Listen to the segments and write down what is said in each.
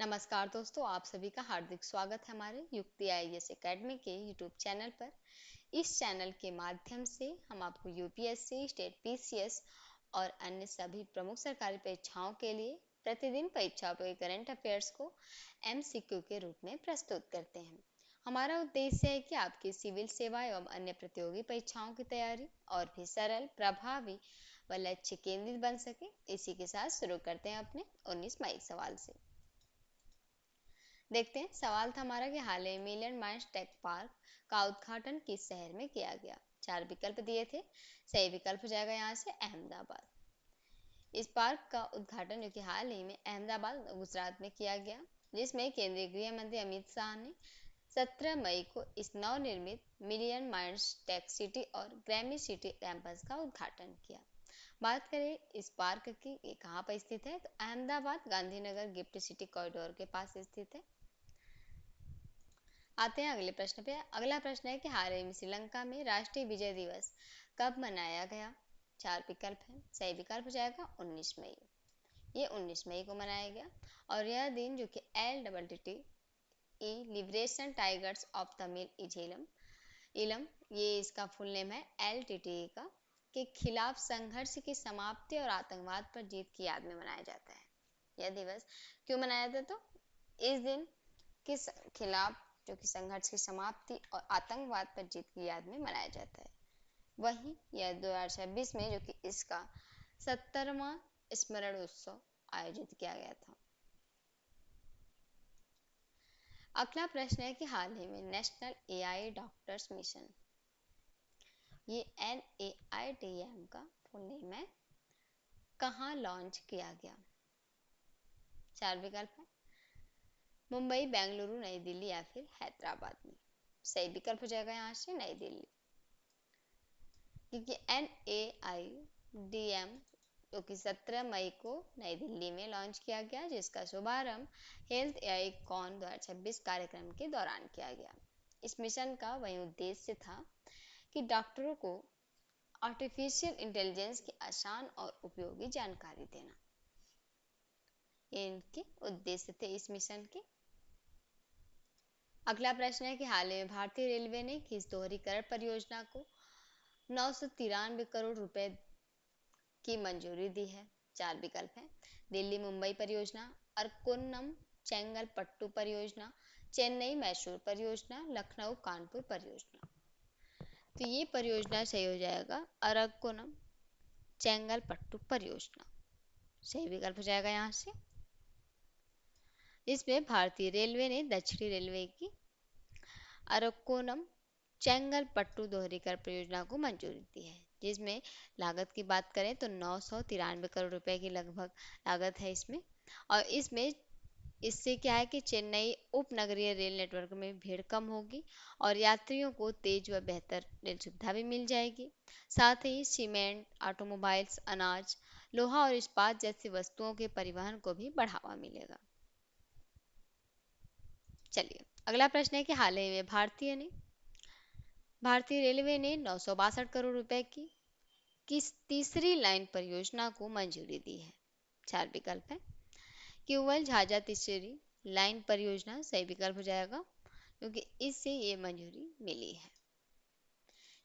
नमस्कार दोस्तों, आप सभी का हार्दिक स्वागत है हमारे युक्ति आईएएस एकेडमी के यूट्यूब चैनल पर। इस चैनल के माध्यम से हम आपको यूपीएससी, स्टेट पीसीएस और अन्य सभी प्रमुख सरकारी परीक्षाओं के लिए प्रतिदिन परीक्षाओं के करंट अफेयर्स को एमसीक्यू के रूप में प्रस्तुत करते हैं। हमारा उद्देश्य है कि आपकी सिविल सेवा एवं अन्य प्रतियोगी परीक्षाओं की तैयारी और भी सरल, प्रभावी व लक्ष्य केंद्रित बन सके। इसी के साथ शुरू करते हैं अपने 19 मई सवाल से। देखते हैं, सवाल था हमारा कि हाल ही मिलियन माइंड्स टेक पार्क का उद्घाटन किस शहर में किया गया। 4 विकल्प दिए थे। सही विकल्प हो जाएगा यहाँ से अहमदाबाद। इस पार्क का उद्घाटन जो कि हाल ही में अहमदाबाद गुजरात में किया गया, जिसमें केंद्रीय गृह मंत्री अमित शाह ने 17 मई को इस नवनिर्मित मिलियन माइंड्स टेक सिटी और ग्रामी सिटी कैंपस का उद्घाटन किया। बात करें इस पार्क की, ये कहाँ पर स्थित है, तो Ahmedabad Gandhinagar gift city corridor के पास स्थित है। आते हैं अगले प्रश्न पे। अगला प्रश्न है कि हाल ही में श्रीलंका में राष्ट्रीय विजय दिवस कब मनाया गया। 4 विकल्प हैं। सही विकल्प हो जाएगा 19 मई। ये 19 मई को मनाया गया और यह दिन जो कि LTTE liberation tigers of Tamil इलम, ये इसका फुल नेम है LTTE का, के खिलाफ संघर्ष की समाप्ति और आतंकवाद पर जीत की याद में मनाया जाता है। यह दिवस क्यों मनाया जाता है, तो इस दिन के खिलाफ जो कि संघर्ष की समाप्ति और आतंकवाद पर जीत की याद में मनाया जाता है। वहीं यह 2026 में जो कि इसका 70वां स्मरण उत्सव आयोजित किया गया था। अगला प्रश्न है कि हाल ही में नेशनल एआई डॉक्टर्स मिशन, ये NAIDM का फुल नेम है, कहाँ लॉन्च किया गया। 4 विकल्प है। मुंबई, बेंगलुरु, नई दिल्ली या फिर हैदराबाद में। सही विकल्प हो जाएगा यहाँ से नई दिल्ली, क्योंकि NAIDM जो कि 17 मई को नई दिल्ली में लॉन्च किया गया, जिसका शुभारंभ हेल्थ एआई कॉन 2026 कार्यक्रम के दौरान किया गया। इस मिशन का वही उद्देश्य था कि डॉक्टरों को आर्टिफिशियल इंटेलिजेंस की आसान और उपयोगी जानकारी देना। ये इनके उद्देश्य थे इस मिशन के। अगला प्रश्न है कि हाल ही में भारतीय रेलवे ने किस दोहरीकरण परियोजना को 993 करोड़ रुपए की मंजूरी दी है। 4 विकल्प हैं। दिल्ली मुंबई परियोजना, अरकोनम चेंगलपट्टू परियोजना, चेन्नई मैसूर परियोजना, लखनऊ कानपुर परियोजना। तो ये परियोजना सही हो जाएगा अरकोनम चेंगलपट्टू परियोजना। सही विकल्प हो जाएगा यहाँ से। इसमें भारतीय रेलवे ने दक्षिणी रेलवे की अरकोनम चेंगलपट्टू दोहरीकरण परियोजना को मंजूरी दी है, जिसमें लागत की बात करें तो 993 करोड़ रुपए की लगभग लागत है इसमें। और इसमें इससे क्या है कि चेन्नई उपनगरीय रेल नेटवर्क में भीड़ कम होगी और यात्रियों को तेज व बेहतर रेल सुविधा भी मिल जाएगी। साथ ही सीमेंट, ऑटोमोबाइल्स, अनाज, लोहा और इस्पात जैसी वस्तुओं के परिवहन को भी बढ़ावा मिलेगा। चलिए, अगला प्रश्न है कि हाल ही में भारतीय रेलवे ने 962 करोड़ रुपए की किस तीसरी लाइन परियोजना को मंजूरी दी है। 4 विकल्प है। केवल झाझा तीसरी लाइन परियोजना सही विकल्प हो जाएगा, क्योंकि इससे ये मंजूरी मिली है।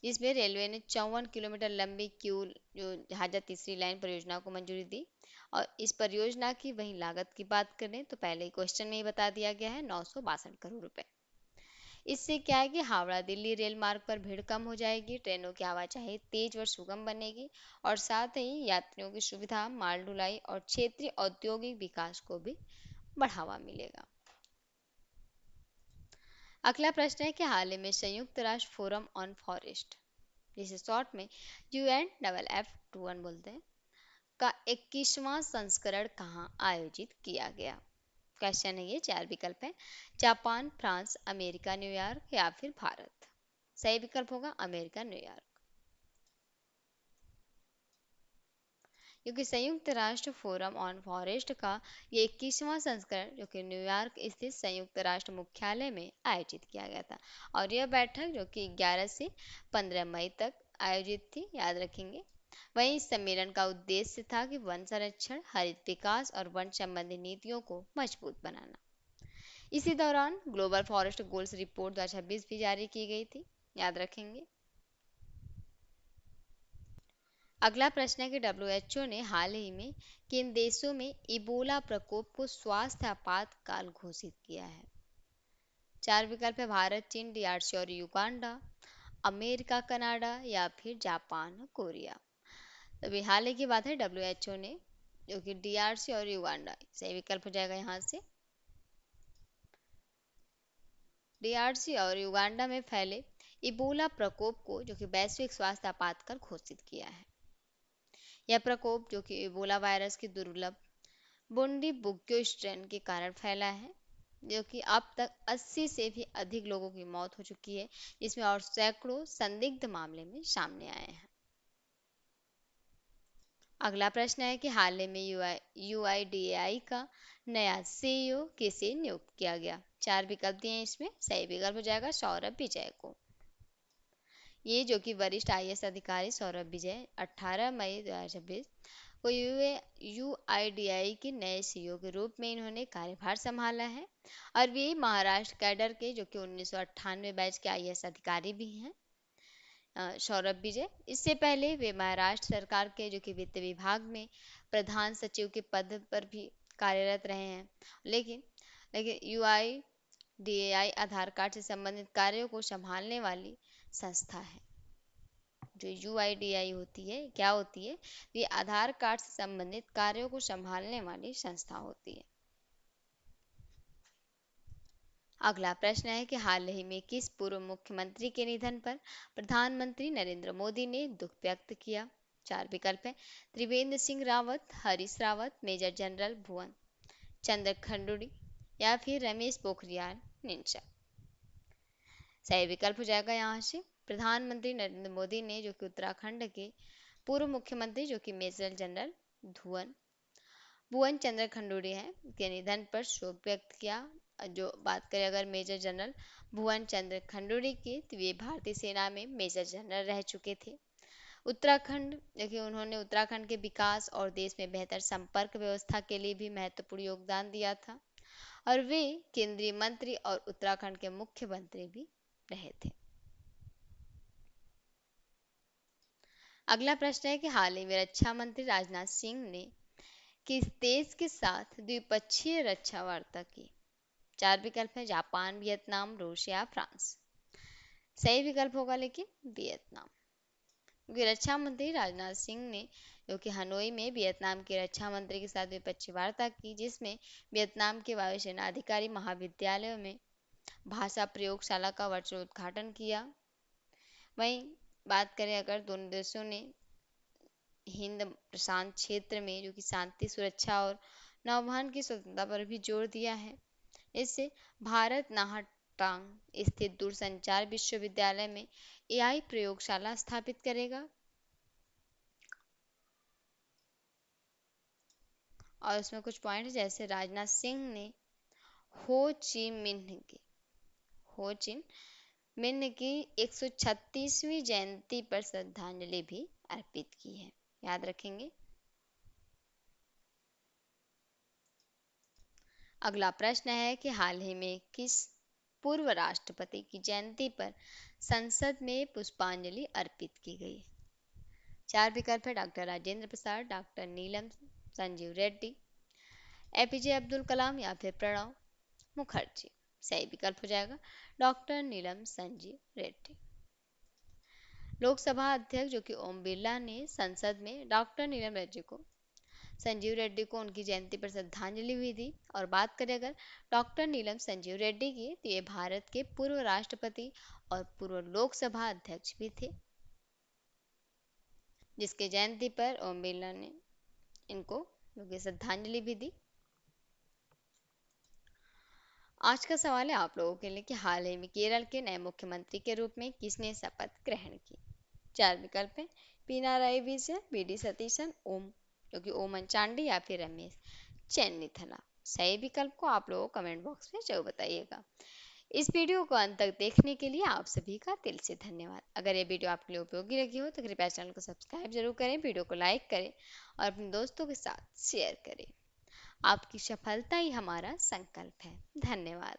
इसमें रेलवे ने 54 किलोमीटर लंबी जो झाझा तीसरी लाइन परियोजना को मंजूरी दी। और इस परियोजना की वही लागत की बात करें तो पहले ही क्वेश्चन में ही बता दिया गया है 962 करोड़ रुपए। इससे क्या है कि हावड़ा दिल्ली रेल मार्ग पर भीड़ कम हो जाएगी, ट्रेनों की आवाजाही तेज और सुगम बनेगी और साथ ही यात्रियों की सुविधा, माल ढुलाई और क्षेत्रीय औद्योगिक विकास को भी बढ़ावा मिलेगा। अगला प्रश्न है कि हाल ही में संयुक्त राष्ट्र फोरम ऑन फॉरेस्ट, जिसे शॉर्ट में UNFF21 बोलते हैं, का 21वां संस्करण कहाँ आयोजित किया गया। क्वेश्चन है ये। 4 विकल्प है। जापान, फ्रांस, अमेरिका, न्यूयॉर्क या फिर भारत। सही विकल्प होगा अमेरिका, न्यूयॉर्क, क्योंकि संयुक्त राष्ट्र फोरम ऑन फॉरेस्ट का ये 21वां संस्करण जो कि न्यूयॉर्क स्थित संयुक्त राष्ट्र मुख्यालय में आयोजित किया गया था। और यह बैठक जो कि 11 से 15 मई तक आयोजित थी, याद रखेंगे। वहीं इस सम्मेलन का उद्देश्य था कि वन संरक्षण, हरित विकास और वन संबंधी नीतियों को मजबूत बनाना। इसी दौरान ग्लोबल फॉरेस्ट गोल्स रिपोर्ट 2026 भी जारी की गई थी, याद रखेंगे। अगला प्रश्न है कि डब्ल्यूएचओ ने हाल ही में किन देशों में इबोला प्रकोप को स्वास्थ्य आपातकाल घोषित किया है? चार विकल्प है भारत, चीन, डीआरसी और युगांडा, अमेरिका, कनाडा या फिर जापान, कोरिया। तो हाल ही की बात है, डब्ल्यूएचओ ने जो कि डीआरसी और युगांडा सही विकल्प हो जाएगा यहाँ से। डीआरसी और युगांडा में फैले इबोला प्रकोप को जो कि वैश्विक स्वास्थ्य आपातकाल घोषित किया है। यह प्रकोप जो कि इबोला वायरस की दुर्लभ बुंडी बुग्यो स्ट्रेन के कारण फैला है, जो कि अब तक 80 से भी अधिक लोगों की मौत हो चुकी है, जिसमें और सैकड़ों संदिग्ध मामले में सामने आए हैं। अगला प्रश्न है कि हाल ही में यूआईडीएआई का नया सीईओ किसे नियुक्त किया गया? चार विकल्प दिए हैं, इसमें सही विकल्प हो जाएगा सौरभ विजय को। ये जो कि वरिष्ठ आईएएस अधिकारी सौरभ विजय 18 मई 2026 को यूआईडीएआई के नए सीईओ के रूप में इन्होंने कार्यभार संभाला है, और वे महाराष्ट्र कैडर के जो कि 1998 बैच के आईएएस अधिकारी भी हैं, सौरभ विजय। इससे पहले वे महाराष्ट्र सरकार के जो कि वित्त विभाग में प्रधान सचिव के पद पर भी कार्यरत रहे हैं। लेकिन लेकिन यूआईडीएआई आधार कार्ड से संबंधित कार्यों को संभालने वाली संस्था है। जो यूआईडीआई होती है, क्या होती है? ये आधार कार्ड से संबंधित कार्यों को संभालने वाली संस्था होती है। अगला प्रश्न है कि हाल ही में किस पूर्व मुख्यमंत्री के निधन पर प्रधानमंत्री नरेंद्र मोदी ने दुख व्यक्त किया? चार विकल्प है त्रिवेंद्र सिंह रावत, हरीश रावत, मेजर जनरल भुवन चंद्र खंडूड़ी या फिर रमेश पोखरियाल निशंक। सही विकल्प हो जाएगा यहाँ से प्रधानमंत्री नरेंद्र मोदी ने जो कि उत्तराखंड के पूर्व मुख्यमंत्री जो कि मेजर जनरल भुवन चंद्र खंडूड़ी हैं के निधन पर शोक व्यक्त किया। जो बात करें अगर मेजर जनरल भुवन चंद्र खंडूड़ी की, तो वे भारतीय सेना में मेजर जनरल रह चुके थे। उत्तराखंड देखिए, उन्होंने उत्तराखंड के विकास और देश में बेहतर संपर्क व्यवस्था के लिए भी महत्वपूर्ण योगदान दिया था, और वे केंद्रीय मंत्री और उत्तराखंड के मुख्यमंत्री भी रहे थे। अगला प्रश्न है कि हाल ही में रक्षा मंत्री राजनाथ सिंह ने किस देश के साथ द्विपक्षीय रक्षा वार्ता की? चार विकल्प है जापान, वियतनाम, रूस या फ्रांस। सही विकल्प होगा लेकिन वियतनाम, क्योंकि रक्षा मंत्री राजनाथ सिंह ने जो कि हनोई में वियतनाम के रक्षा मंत्री के साथ द्विपक्षीय वार्ता की, जिसमें वियतनाम के वायुसेना अधिकारी महाविद्यालय में भाषा प्रयोगशाला का वर्चुअल उद्घाटन किया। वहीं बात करें अगर दोनों देशों ने हिंद प्रशांत क्षेत्र में जो कि शांति, सुरक्षा और नौवहन की स्वतंत्रता पर भी जोर दिया है। इससे भारत नाहटांग स्थित दूरसंचार विश्वविद्यालय में एआई प्रयोगशाला स्थापित करेगा, और उसमें कुछ पॉइंट जैसे राजनाथ सिंह ने हो ची मिन्ह की 136वीं जयंती पर श्रद्धांजलि भी अर्पित की है, याद रखेंगे। अगला प्रश्न है कि हाल ही में किस पूर्व राष्ट्रपति की जयंती पर संसद में पुष्पांजलि अर्पित की गई? चार विकल्प है डॉक्टर राजेंद्र प्रसाद, डॉक्टर नीलम संजीव रेड्डी, एपीजे अब्दुल कलाम या फिर प्रणब मुखर्जी। सही विकल्प हो जाएगा डॉक्टर नीलम संजीव रेड्डी। लोकसभा अध्यक्ष जो कि ओम बिरला ने संसद में डॉक्टर नीलम रेड्डी को संजीव रेड्डी को उनकी जयंती पर श्रद्धांजलि भी दी। और बात करें अगर डॉक्टर नीलम संजीव रेड्डी की, तो ये भारत के पूर्व राष्ट्रपति और पूर्व लोकसभा अध्यक्ष भी थे, जिसके जयंती पर ओम बिरला ने इनको श्रद्धांजलि भी दी। आज का सवाल है आप लोगों के लिए कि हाल ही में केरल के नए मुख्यमंत्री के रूप में किसने शपथ ग्रहण की? चार विकल्प है पिनाराई विजयन, बीडी सतीशन, ओम जो कि ओमन चांडी या फिर रमेश चेन्निथला। सही विकल्प को आप लोगों कमेंट बॉक्स में जरूर बताइएगा। इस वीडियो को अंत तक देखने के लिए आप सभी का दिल से धन्यवाद। अगर ये वीडियो आपके लिए उपयोगी लगी हो तो कृपया चैनल को सब्सक्राइब जरूर करें, वीडियो को लाइक करें और अपने दोस्तों के साथ शेयर करें। आपकी सफलता ही हमारा संकल्प है। धन्यवाद।